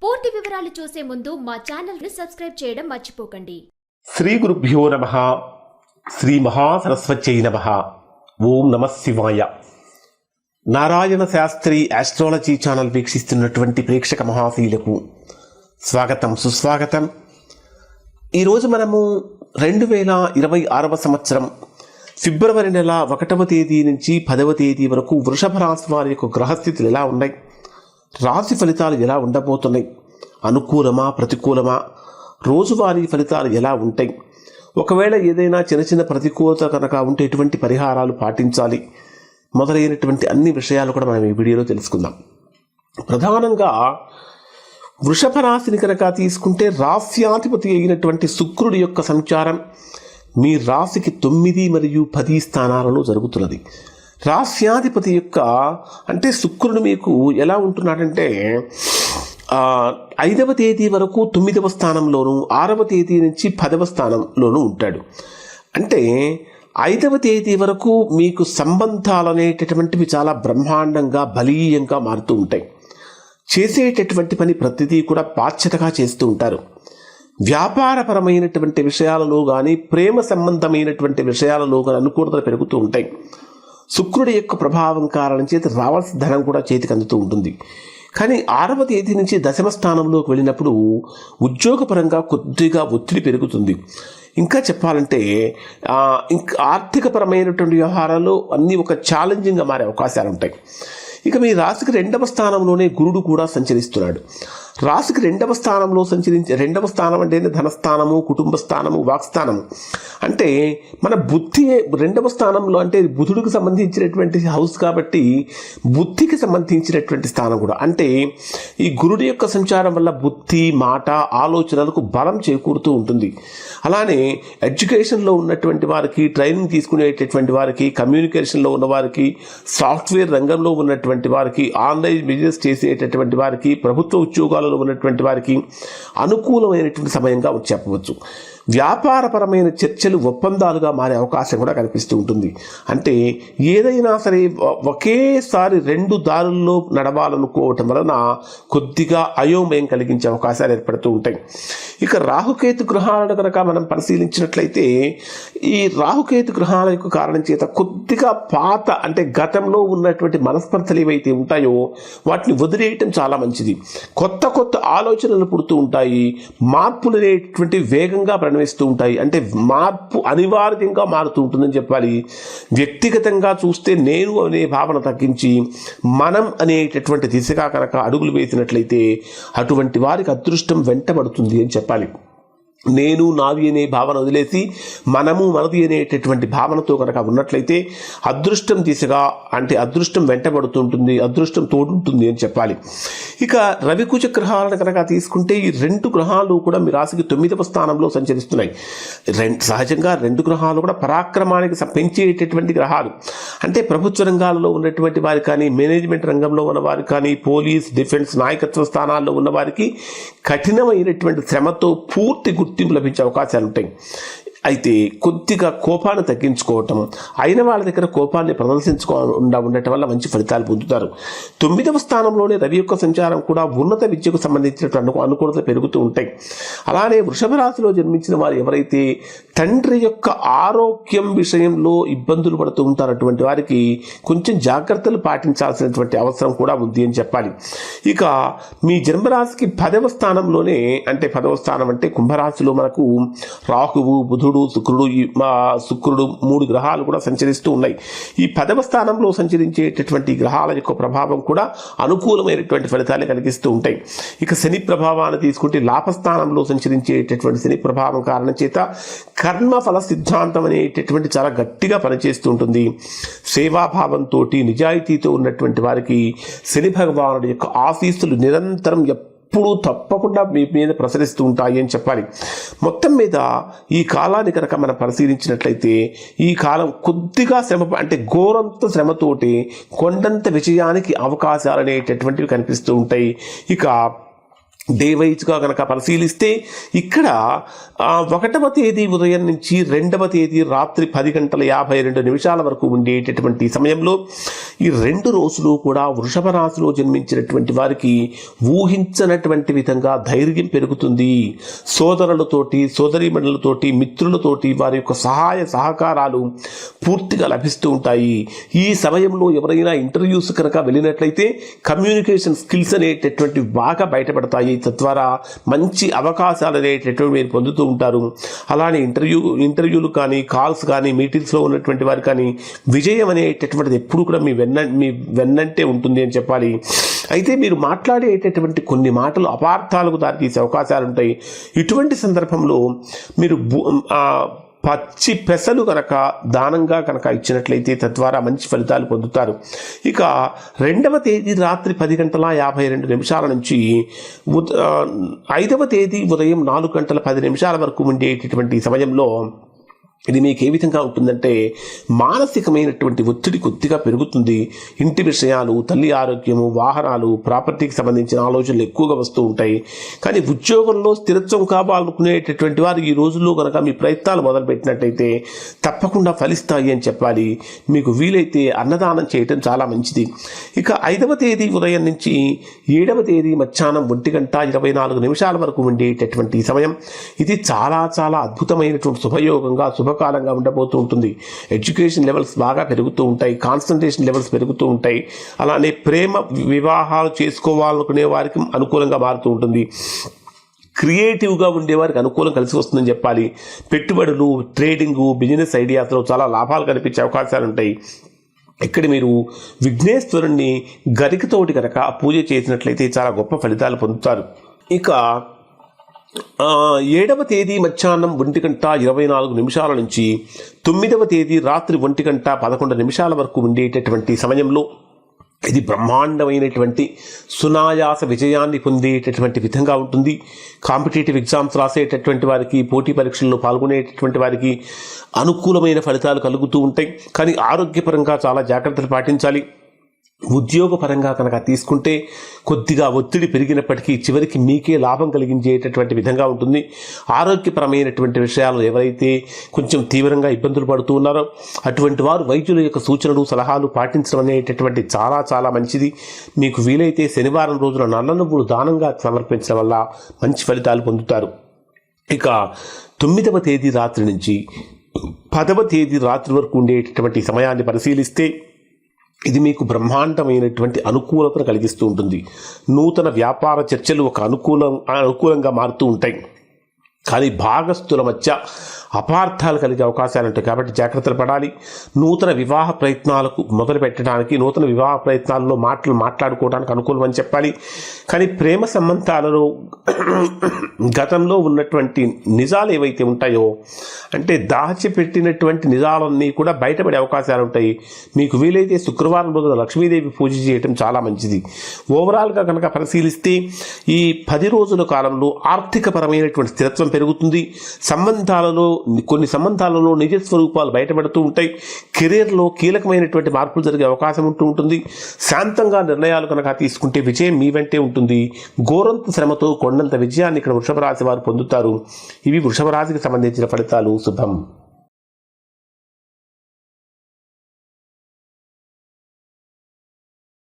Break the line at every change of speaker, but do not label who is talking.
పూర్తి వివరాలు చూసే ముందు మా ఛానల్ ని సబ్స్క్రైబ్ చేయడం మర్చిపోకండి.
శ్రీ గురుభ్యో నమః. శ్రీ మహాసరస్వత్యై నమః. ఓం నమః శివాయ. నారాయణ శాస్త్రి ఆస్ట్రాలజీ ఛానల్ వీక్షిస్తున్నటువంటి ప్రేక్షక మహాశీలకు స్వాగతం, సుస్వాగతం. ఈరోజు మనము 2026 సంవత్సరం ఫిబ్రవరి నెల 1వ తేదీ నుంచి 10వ తేదీ వరకు వృషభ రాశి వారి యొక్క గ్రహస్థితులు ఎలా ఉన్నాయి, రాశి ఫలితాలు ఎలా ఉండబోతున్నాయి, అనుకూలమా ప్రతికూలమా, రోజువారీ ఫలితాలు ఎలా ఉంటాయి, ఒకవేళ ఏదైనా చిన్న చిన్న ప్రతికూలత కనుక ఉంటే ఎటువంటి పరిహారాలు పాటించాలి, మొదలైనటువంటి అన్ని విషయాలు కూడా మనం ఈ వీడియోలో తెలుసుకుందాం. ప్రధానంగా వృషభ రాశిని కనుక తీసుకుంటే రాశ్యాధిపతి అయినటువంటి శుక్రుడి యొక్క సంచారం మీ రాశికి 9 మరియు 10 స్థానాలలో జరుగుతున్నది. రాశ్యాధిపతి యొక్క అంటే శుక్రుడు మీకు ఎలా ఉంటున్నాడంటే 5వ తేదీ వరకు 9వ స్థానంలోను, 6వ తేదీ నుంచి 10వ స్థానంలోనూ ఉంటాడు. అంటే 5వ తేదీ వరకు మీకు సంబంధాలు అనేటటువంటివి చాలా బ్రహ్మాండంగా బలీయంగా మారుతూ ఉంటాయి. చేసేటటువంటి పని ప్రతిదీ కూడా బాధ్యతగా చేస్తూ ఉంటారు. వ్యాపారపరమైనటువంటి విషయాలలో కానీ ప్రేమ సంబంధమైనటువంటి విషయాలలో కానీ అనుకూలతలు పెరుగుతూ ఉంటాయి. శుక్రుడి యొక్క ప్రభావం కారణం చేత రావాల్సిన ధనం కూడా చేతికి అందుతూ ఉంటుంది. కానీ 6వ తేదీ నుంచి 10వ స్థానంలోకి వెళ్ళినప్పుడు ఉద్యోగపరంగా కొద్దిగా ఒత్తిడి పెరుగుతుంది. ఇంకా చెప్పాలంటే ఇంకా ఆర్థికపరమైనటువంటి వ్యవహారాల్లో అన్నీ ఒక ఛాలెంజింగ్గా మారే అవకాశాలు ఉంటాయి. ఇక మీ రాశికి 2వ స్థానంలోనే గురుడు కూడా సంచరిస్తున్నాడు. రాశికి 2వ స్థానంలో సంచరించే 2వ స్థానం అంటే ధనస్థానము, కుటుంబ స్థానము, వాక్స్థానము. అంటే మన బుద్ధి 2వ స్థానంలో అంటే బుధుడికి సంబంధించినటువంటి హౌస్ కాబట్టి బుద్ధికి సంబంధించినటువంటి స్థానం కూడా. అంటే ఈ గురుడి యొక్క సంచారం వల్ల బుద్ధి, మాట, ఆలోచనలకు బలం చేకూరుతూ ఉంటుంది. అలానే ఎడ్యుకేషన్లో ఉన్నటువంటి వారికి, ట్రైనింగ్ తీసుకునేటటువంటి వారికి, కమ్యూనికేషన్లో ఉన్న వారికి, సాఫ్ట్వేర్ రంగంలో ఉన్నటువంటి వారికి, ఆన్లైన్ బిజినెస్ చేసేటటువంటి వారికి, ప్రభుత్వ ఉద్యోగాలలో ఉన్నటువంటి వారికి అనుకూలమైనటువంటి సమయంగా చెప్పవచ్చు. వ్యాపారపరమైన చర్చలు ఒప్పందాలుగా మారే అవకాశం కూడా కనిపిస్తూ ఉంటుంది. అంటే ఏదైనా సరే ఒకేసారి 2 దారుల్లో నడవాలనుకోవటం వలన కొద్దిగా అయోమయం కలిగించే అవకాశాలు ఏర్పడుతూ ఉంటాయి. ఇక రాహుకేతు గ్రహాలను కనుక మనం పరిశీలించినట్లయితే ఈ రాహుకేతు గ్రహాల యొక్క కారణం చేత కొద్దిగా పాత అంటే గతంలో ఉన్నటువంటి మనస్పర్ధలు ఏవైతే ఉంటాయో వాటిని వదిలేయటం చాలా మంచిది. కొత్త కొత్త ఆలోచనలు పుడుతూ ఉంటాయి. మార్పులు అనేటువంటి వేగంగా పరిణమిస్తూ ఉంటాయి. అంటే మార్పు అనివార్యంగా మారుతూ ఉంటుందని చెప్పాలి. వ్యక్తిగతంగా చూస్తే నేను అనే భావన తగ్గించి మనం అనేటటువంటి దిశగా కనుక అడుగులు వేసినట్లయితే అటువంటి వారికి అదృష్టం వెంటబడుతుంది అని చెప్పాలి. నేను నాది అనే భావన వదిలేసి మనము మనది అనేటటువంటి భావనతో కనుక ఉన్నట్లయితే అదృష్టం దిశగా అంటే అదృష్టం వెంటబడుతుంటుంది, అదృష్టం తోడుంటుంది అని చెప్పాలి. ఇక రవికుజ గ్రహాలను కనుక తీసుకుంటే ఈ 2 గ్రహాలు కూడా మీ రాశికి 9వ స్థానంలో సంచరిస్తున్నాయి. సహజంగా 2 గ్రహాలు కూడా పరాక్రమానికి పెంచేటటువంటి గ్రహాలు. అంటే ప్రభుత్వ రంగాలలో ఉన్నటువంటి వారికి కానీ, మేనేజ్మెంట్ రంగంలో ఉన్న వారికి కానీ, పోలీస్, డిఫెన్స్, నాయకత్వ స్థానాల్లో ఉన్న వారికి కఠినమైనటువంటి శ్రమతో పూర్తి గుర్తింపు లభించే అవకాశాలు ఉంటాయి. అయితే కొద్దిగా కోపాన్ని తగ్గించుకోవటం, అయిన వాళ్ళ దగ్గర కోపాన్ని ప్రదర్శించుకోకుండా ఉండటం వల్ల మంచి ఫలితాలు పొందుతారు. 9వ స్థానంలోనే రవి యొక్క సంచారం కూడా ఉన్నత విద్యకు సంబంధించినటువంటి అనుకూలత పెరుగుతూ ఉంటాయి. అలానే వృషభ రాశిలో జన్మించిన వారు ఎవరైతే తండ్రి యొక్క ఆరోగ్యం విషయంలో ఇబ్బందులు పడుతూ ఉంటారో అటువంటి వారికి కొంచెం జాగ్రత్తలు పాటించాల్సినటువంటి అవసరం కూడా ఉంది అని చెప్పాలి. ఇక మీ జన్మరాశికి 10వ స్థానంలోనే అంటే 10వ స్థానం అంటే కుంభరాశిలో మనకు రాహువు, బుధుడు, శుక్రుడు 3 గ్రహాలు కూడా సంచరిస్తూ ఉన్నాయి. ఈ 10వ స్థానంలో సంచరించేటటువంటి గ్రహాల యొక్క ప్రభావం కూడా అనుకూలమైనటువంటి ఫలితాలు కలిగిస్తూ ఉంటాయి. ఇక శని ప్రభావాన్ని తీసుకుంటే లాభస్థానంలో సంచరించేటటువంటి శని ప్రభావం కారణం చేత కర్మఫల సిద్ధాంతం అనేటటువంటి చాలా గట్టిగా పనిచేస్తూ ఉంటుంది. సేవాభావంతో నిజాయితీతో ఉన్నటువంటి వారికి శని భగవానుడి యొక్క ఆశీస్సులు నిరంతరం ఎప్పుడూ తప్పకుండా మీ మీద ప్రసరిస్తూ ఉంటాయి అని చెప్పాలి. మొత్తం మీద ఈ కాలాన్ని కనుక మనం పరిశీలించినట్లయితే ఈ కాలం కొద్దిగా శ్రమ అంటే ఘోరంత శ్రమతోటి కొండంత విజయానికి అవకాశాలు అనేటటువంటివి కనిపిస్తూ ఉంటాయి. ఇక డే వైజ్గా కనుక పరిశీలిస్తే ఇక్కడ 1వ తేదీ ఉదయం నుంచి 2వ తేదీ రాత్రి 10:52 వరకు ఉండేటటువంటి సమయంలో ఈ 2 రోజులు కూడా వృషభ రాశిలో జన్మించినటువంటి వారికి ఊహించనటువంటి విధంగా ధైర్యం పెరుగుతుంది. సోదరులతోటి, సోదరీమణులతోటి, మిత్రులతోటి వారి యొక్క సహాయ సహకారాలు పూర్తిగా లభిస్తూ ఉంటాయి. ఈ సమయంలో ఎవరైనా ఇంటర్వ్యూస్ కనుక వెళ్ళినట్లయితే కమ్యూనికేషన్ స్కిల్స్ అనేటటువంటివి బాగా బయటపడతాయి. తద్వారా మంచి అవకాశాలు అనేటటువంటి మీరు పొందుతూ ఉంటారు. అలానే ఇంటర్వ్యూలు కానీ, కాల్స్ కానీ, మీటింగ్స్లో ఉన్నటువంటి వారు కానీ విజయం అనేటటువంటిది ఎప్పుడు కూడా మీ వెన్నంటే ఉంటుంది అని చెప్పాలి. అయితే మీరు మాట్లాడేటటువంటి కొన్ని మాటలు అపార్థాలకు దారితీసే అవకాశాలు ఉంటాయి. ఇటువంటి సందర్భంలో మీరు పచ్చి పెసలు కనుక దానంగా కనుక ఇచ్చినట్లయితే తద్వారా మంచి ఫలితాలు పొందుతారు. ఇక 2వ తేదీ రాత్రి 10:52 నుంచి 5వ తేదీ ఉదయం 4:10 వరకు ఉండేటటువంటి సమయంలో ఇది మీకు ఏ విధంగా ఉంటుందంటే మానసికమైనటువంటి ఒత్తిడి కొద్దిగా పెరుగుతుంది. ఇంటి విషయాలు, తల్లి ఆరోగ్యము, వాహనాలు, ప్రాపర్టీకి సంబంధించిన ఆలోచనలు ఎక్కువగా వస్తూ ఉంటాయి. కానీ ఉద్యోగంలో స్థిరత్వం కావాలనుకునేటటువంటి వారు ఈ రోజుల్లో కనుక మీ ప్రయత్నాలు మొదలుపెట్టినట్టయితే తప్పకుండా ఫలిస్తాయి అని చెప్పాలి. మీకు వీలైతే అన్నదానం చేయటం చాలా మంచిది. ఇక 5వ తేదీ ఉదయం నుంచి 7వ తేదీ మధ్యాహ్నం 1:24 వరకు ఉండేటటువంటి సమయం ఇది చాలా చాలా అద్భుతమైనటువంటి శుభయోగంగా కాలంగా ఉండబోతూ ఉంటుంది. ఎడ్యుకేషన్ లెవెల్స్ బాగా పెరుగుతూ ఉంటాయి. కాన్సన్ట్రేషన్ లెవెల్స్ పెరుగుతూ ఉంటాయి. అలానే ప్రేమ వివాహాలు చేసుకోవాలనుకునే వారికి అనుకూలంగా మారుతూ ఉంటుంది. క్రియేటివ్గా ఉండేవారికి అనుకూలం కలిసి వస్తుందని చెప్పాలి. పెట్టుబడులు, ట్రేడింగు, బిజినెస్ ఐడియాస్లో చాలా లాభాలు కనిపించే అవకాశాలు ఉంటాయి. ఇక్కడ మీరు విఘ్నేశ్వరుణ్ణి గరికతోటి కనుక పూజ చేసినట్లయితే చాలా గొప్ప ఫలితాలు పొందుతారు. ఇక 7వ తేదీ మధ్యాహ్నం 1:24 నుంచి 9వ తేదీ రాత్రి 1:11 వరకు ఉండేటటువంటి సమయంలో ఇది బ్రహ్మాండమైనటువంటి సునాయాస విజయాన్ని పొందేటటువంటి విధంగా ఉంటుంది. కాంపిటేటివ్ ఎగ్జామ్స్ రాసేటటువంటి వారికి, పోటీ పరీక్షల్లో పాల్గొనేటటువంటి వారికి అనుకూలమైన ఫలితాలు కలుగుతూ ఉంటాయి. కానీ ఆరోగ్యపరంగా చాలా జాగ్రత్తలు పాటించాలి. ఉద్యోగపరంగా కనుక తీసుకుంటే కొద్దిగా ఒత్తిడి పెరిగినప్పటికీ చివరికి మీకే లాభం కలిగించేటటువంటి విధంగా ఉంటుంది. ఆరోగ్యపరమైనటువంటి విషయాలు ఎవరైతే కొంచెం తీవ్రంగా ఇబ్బందులు పడుతూ ఉన్నారో అటువంటి వారు వైద్యుల యొక్క సూచనలు, సలహాలు పాటించడం అనేటటువంటి చాలా చాలా మంచిది. మీకు వీలైతే శనివారం రోజున నల్ల నువ్వులు దానంగా సమర్పించడం వల్ల మంచి ఫలితాలు పొందుతారు. ఇక 9వ తేదీ రాత్రి నుంచి 10వ తేదీ రాత్రి వరకు ఉండేటటువంటి సమయాన్ని పరిశీలిస్తే ఇది మీకు బ్రహ్మాండమైనటువంటి అనుకూలతను కలిగిస్తూ ఉంటుంది. నూతన వ్యాపార చర్చలు ఒక అనుకూలంగా మారుతూ ఉంటాయి. కానీ భాగస్థుల మధ్య అపార్థాలు కలిగే అవకాశాలు ఉంటాయి. కాబట్టి జాగ్రత్తలు పడాలి. నూతన వివాహ ప్రయత్నాలకు మొదలు పెట్టడానికి, నూతన వివాహ ప్రయత్నాల్లో మాట్లాడుకోవడానికి అనుకూలం అని చెప్పాలి. కానీ ప్రేమ సంబంధాలలో గతంలో ఉన్నటువంటి నిజాలు ఏవైతే ఉంటాయో, అంటే దాచిపెట్టినటువంటి నిజాలన్నీ కూడా బయటపడే అవకాశాలు ఉంటాయి. మీకు వీలైతే శుక్రవారం రోజున లక్ష్మీదేవి పూజ చేయటం చాలా మంచిది. ఓవరాల్గా కనుక పరిశీలిస్తే ఈ 10 రోజుల కాలంలో ఆర్థికపరమైనటువంటి స్థిరత్వం పెరుగుతుంది. కొన్ని సంబంధాలలో నిజ స్వరూపాలు బయటపడుతూ ఉంటాయి. కెరీర్లో కీలకమైనటువంటి మార్పులు జరిగే అవకాశం ఉంటుంది. శాంతంగా నిర్ణయాలు కనుక తీసుకుంటే విజయం మీ వెంటే ఉంటుంది. ఘోరంత శ్రమతో కొండంత విజయాన్ని ఇక్కడ వృషభ రాశి వారు పొందుతారు. ఇవి వృషభ రాశికి సంబంధించిన ఫలితాలు. శుభం.